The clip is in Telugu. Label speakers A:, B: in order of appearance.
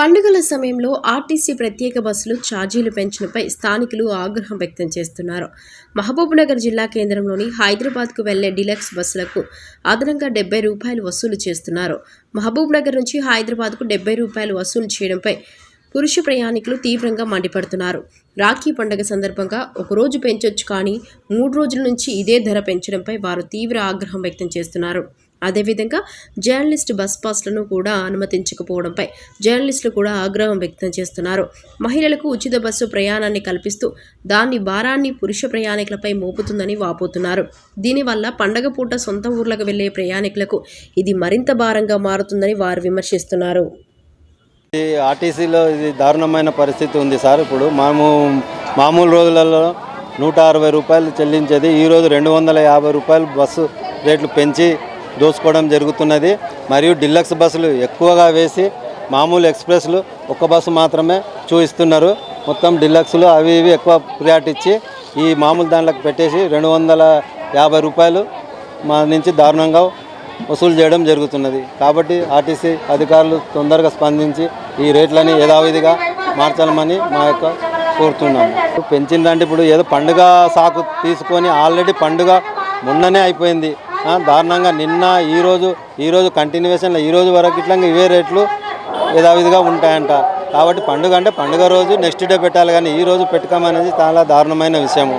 A: పండుగల సమయంలో ఆర్టీసీ ప్రత్యేక బస్సులు ఛార్జీలు పెంచడంపై స్థానికులు ఆగ్రహం వ్యక్తం చేస్తున్నారు. మహబూబ్నగర్ జిల్లా కేంద్రంలోని హైదరాబాద్కు వెళ్లే డీలక్స్ బస్సులకు అదనంగా ₹70 వసూలు చేస్తున్నారు. మహబూబ్నగర్ నుంచి హైదరాబాద్కు ₹70 వసూలు చేయడంపై పురుష ప్రయాణికులు తీవ్రంగా మండిపడుతున్నారు. రాఖీ పండుగ సందర్భంగా ఒకరోజు పెంచొచ్చు కానీ 3 రోజుల నుంచి ఇదే ధర పెంచడంపై వారు తీవ్ర ఆగ్రహం వ్యక్తం చేస్తున్నారు. అదేవిధంగా జర్నలిస్ట్ బస్ పాస్లను కూడా అనుమతించకపోవడంపై జర్నలిస్టులు కూడా ఆగ్రహం వ్యక్తం చేస్తున్నారు. మహిళలకు ఉచిత బస్సు ప్రయాణాన్ని కల్పిస్తూ దాని భారాన్ని పురుష ప్రయాణికులపై మోపుతుందని వాపోతున్నారు. దీనివల్ల పండగ పూట సొంత ఊర్లకు వెళ్లే ప్రయాణికులకు ఇది మరింత భారంగా మారుతుందని వారు విమర్శిస్తున్నారు.
B: ఆర్టీసీలో ఇది దారుణమైన పరిస్థితి ఉంది సార్. ఇప్పుడు మామూలు రోజులలో ₹160 చెల్లించేది ఈరోజు ₹250 బస్సు రేట్లు పెంచి దోచుకోవడం జరుగుతున్నది. మరియు డిలక్స్ బస్సులు ఎక్కువగా వేసి మామూలు ఎక్స్ప్రెస్లు ఒక్క బస్సు మాత్రమే చూపిస్తున్నారు. మొత్తం డిలక్స్లు అవి ఇవి ఎక్కువ ప్రియారిటీ ఇచ్చి ఈ మామూలు దాంట్లోకి పెట్టేసి ₹250 మా నుంచి దారుణంగా వసూలు చేయడం జరుగుతున్నది. కాబట్టి ఆర్టీసీ అధికారులు తొందరగా స్పందించి ఈ రేట్లని యథావిధిగా మార్చాలని మా యొక్క కోరుతున్నాము. పెంచిందంటే ఇప్పుడు ఏదో పండుగ సాకు తీసుకొని ఆల్రెడీ పండుగ మొన్ననే అయిపోయింది. దారుణంగా నిన్న ఈరోజు కంటిన్యూషన్లో ఈరోజు వరకు ఇట్లా ఇవే రేట్లు యథావిధిగా ఉంటాయంట. కాబట్టి పండుగ అంటే పండుగ రోజు నెక్స్ట్ డే పెట్టాలి, కానీ ఈరోజు పెట్టుకోమనేది చాలా దారుణమైన విషయము.